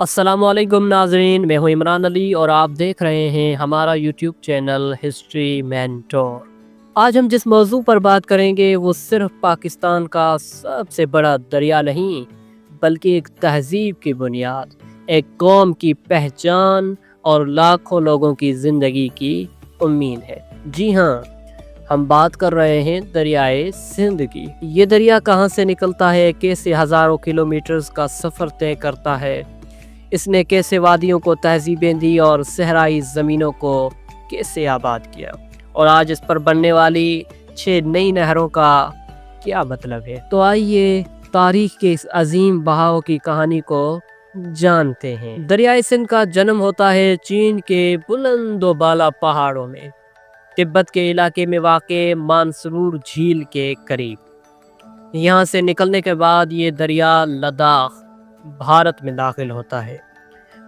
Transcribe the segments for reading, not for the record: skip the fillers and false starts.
السلام علیکم ناظرین، میں ہوں عمران علی اور آپ دیکھ رہے ہیں ہمارا یوٹیوب چینل ہسٹری مینٹور۔ آج ہم جس موضوع پر بات کریں گے وہ صرف پاکستان کا سب سے بڑا دریا نہیں بلکہ ایک تہذیب کی بنیاد، ایک قوم کی پہچان اور لاکھوں لوگوں کی زندگی کی امید ہے۔ جی ہاں، ہم بات کر رہے ہیں دریائے سندھ کی۔ یہ دریا کہاں سے نکلتا ہے، کیسے ہزاروں کلومیٹرز کا سفر طے کرتا ہے، اس نے کیسے وادیوں کو تہذیبیں دی اور صحرائی زمینوں کو کیسے آباد کیا، اور آج اس پر بننے والی 6 نئی نہروں کا کیا مطلب ہے۔ تو آئیے تاریخ کے اس عظیم بہاؤ کی کہانی کو جانتے ہیں۔ دریائے سندھ کا جنم ہوتا ہے چین کے بلند و بالا پہاڑوں میں، تبت کے علاقے میں واقع مانسروور جھیل کے قریب۔ یہاں سے نکلنے کے بعد یہ دریا لداخ، بھارت میں داخل ہوتا ہے،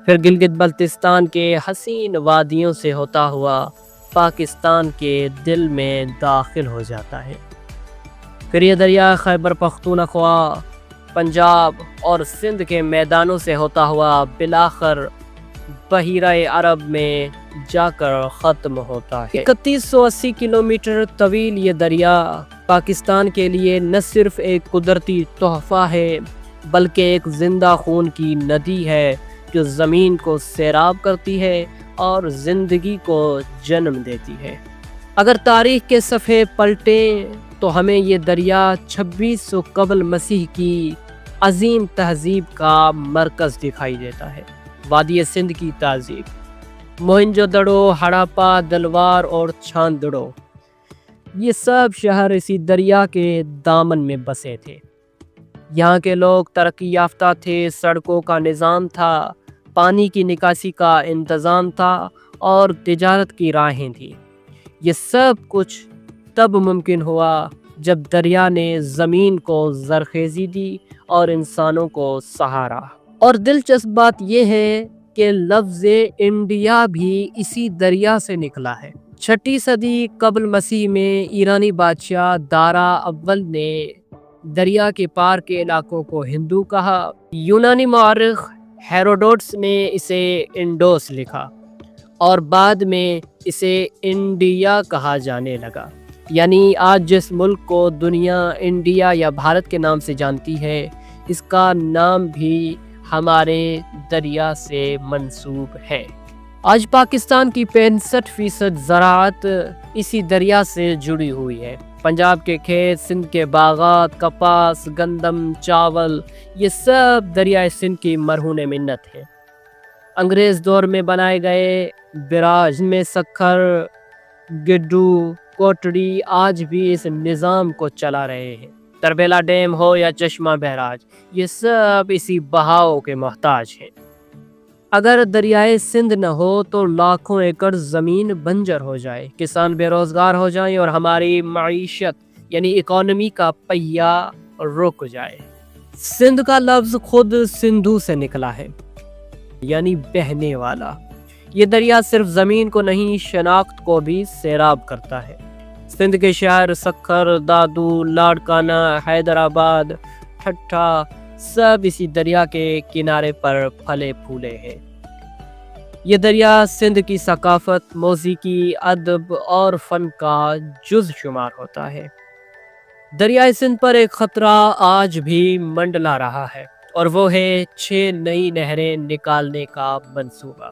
پھر گلگت بلتستان کے حسین وادیوں سے ہوتا ہوا پاکستان کے دل میں داخل ہو جاتا ہے۔ پھر یہ دریا خیبر پختونخوا، پنجاب اور سندھ کے میدانوں سے ہوتا ہوا بالآخر بحیرہ عرب میں جا کر ختم ہوتا ہے۔ 3180 کلومیٹر طویل یہ دریا پاکستان کے لیے نہ صرف ایک قدرتی تحفہ ہے بلکہ ایک زندہ خون کی ندی ہے جو زمین کو سیراب کرتی ہے اور زندگی کو جنم دیتی ہے۔ اگر تاریخ کے صفحے پلٹیں تو ہمیں یہ دریا 2600 قبل مسیح کی عظیم تہذیب کا مرکز دکھائی دیتا ہے۔ وادی سندھ کی تہذیب، موہنجو دڑو، ہڑاپا، دلوار اور چھاندڑو، یہ سب شہر اسی دریا کے دامن میں بسے تھے۔ یہاں کے لوگ ترقی یافتہ تھے، سڑکوں کا نظام تھا، پانی کی نکاسی کا انتظام تھا اور تجارت کی راہیں تھیں۔ یہ سب کچھ تب ممکن ہوا جب دریا نے زمین کو زرخیزی دی اور انسانوں کو سہارا۔ اور دلچسپ بات یہ ہے کہ لفظ انڈیا بھی اسی دریا سے نکلا ہے۔ 6 صدی قبل مسیح میں ایرانی بادشاہ دارا اول نے دریا کے پار کے علاقوں کو ہندو کہا۔ یونانی مورخ ہیروڈوٹس نے اسے انڈوس لکھا اور بعد میں اسے انڈیا کہا جانے لگا۔ یعنی آج جس ملک کو دنیا انڈیا یا بھارت کے نام سے جانتی ہے، اس کا نام بھی ہمارے دریا سے منسوب ہے۔ آج پاکستان کی 65% زراعت اسی دریا سے جڑی ہوئی ہے۔ پنجاب کے کھیت، سندھ کے باغات، کپاس، گندم، چاول، یہ سب دریائے سندھ کی مرہون منت ہے۔ انگریز دور میں بنائے گئے براج میں سکھر، گڈو، کوٹڑی آج بھی اس نظام کو چلا رہے ہیں۔ تربیلا ڈیم ہو یا چشمہ بہراج، یہ سب اسی بہاؤ کے محتاج ہیں۔ اگر دریائے سندھ نہ ہو تو لاکھوں ایکڑ زمین بنجر ہو جائے، کسان بے روزگار ہو جائیں اور ہماری معیشت یعنی اکانومی کا پہیہ رک جائے۔ سندھ کا لفظ خود سندھو سے نکلا ہے، یعنی بہنے والا۔ یہ دریا صرف زمین کو نہیں، شناخت کو بھی سیراب کرتا ہے۔ سندھ کے شہر سکھر، دادو، لاڑکانہ، حیدرآباد، ٹھٹھا سب اسی دریا کے کنارے پر پھلے پھولے ہیں۔ یہ دریا سندھ کی ثقافت، موسیقی، ادب اور فن کا جز شمار ہوتا ہے۔ دریائے سندھ پر ایک خطرہ آج بھی منڈلا رہا ہے اور وہ ہے 6 نئی نہریں نکالنے کا منصوبہ۔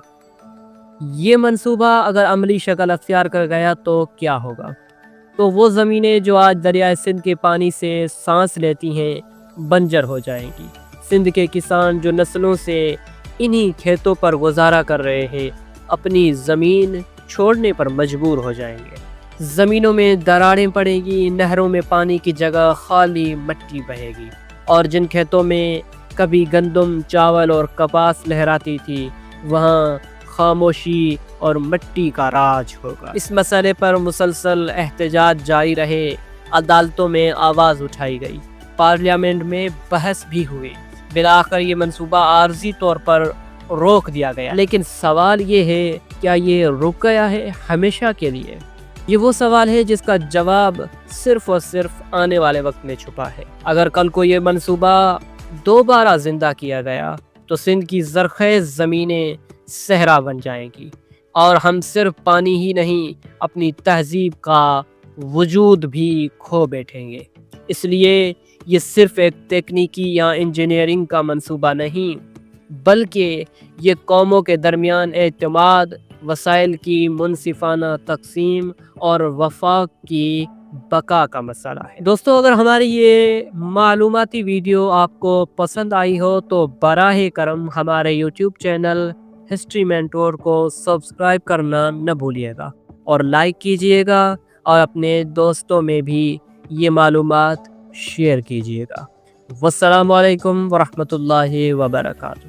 یہ منصوبہ اگر عملی شکل اختیار کر گیا تو کیا ہوگا؟ تو وہ زمینیں جو آج دریائے سندھ کے پانی سے سانس لیتی ہیں بنجر ہو جائیں گی۔ سندھ کے کسان جو نسلوں سے انہی کھیتوں پر گزارا کر رہے ہیں، اپنی زمین چھوڑنے پر مجبور ہو جائیں گے۔ زمینوں میں دراڑیں پڑیں گی، نہروں میں پانی کی جگہ خالی مٹی بہے گی، اور جن کھیتوں میں کبھی گندم، چاول اور کپاس لہراتی تھی، وہاں خاموشی اور مٹی کا راج ہوگا۔ اس مسئلے پر مسلسل احتجاج جاری رہے، عدالتوں میں آواز اٹھائی گئی، پارلیمنٹ میں بحث بھی ہوئی۔ بالآخر یہ منصوبہ عارضی طور پر روک دیا گیا۔ لیکن سوال یہ ہے، کیا یہ رک گیا ہے ہمیشہ کے لیے؟ یہ وہ سوال ہے جس کا جواب صرف اور صرف آنے والے وقت میں چھپا ہے۔ اگر کل کو یہ منصوبہ دوبارہ زندہ کیا گیا تو سندھ کی زرخیز زمینیں صحرا بن جائیں گی، اور ہم صرف پانی ہی نہیں اپنی تہذیب کا وجود بھی کھو بیٹھیں گے۔ اس لیے یہ صرف ایک تکنیکی یا انجینئرنگ کا منصوبہ نہیں، بلکہ یہ قوموں کے درمیان اعتماد، وسائل کی منصفانہ تقسیم اور وفاق کی بقا کا مسئلہ ہے۔ دوستو، اگر ہماری یہ معلوماتی ویڈیو آپ کو پسند آئی ہو تو براہ کرم ہمارے یوٹیوب چینل ہسٹری مینٹور کو سبسکرائب کرنا نہ بھولیے گا، اور لائک کیجئے گا، اور اپنے دوستوں میں بھی یہ معلومات شیئر کیجئے گا۔ والسلام علیکم ورحمۃ اللہ وبرکاتہ۔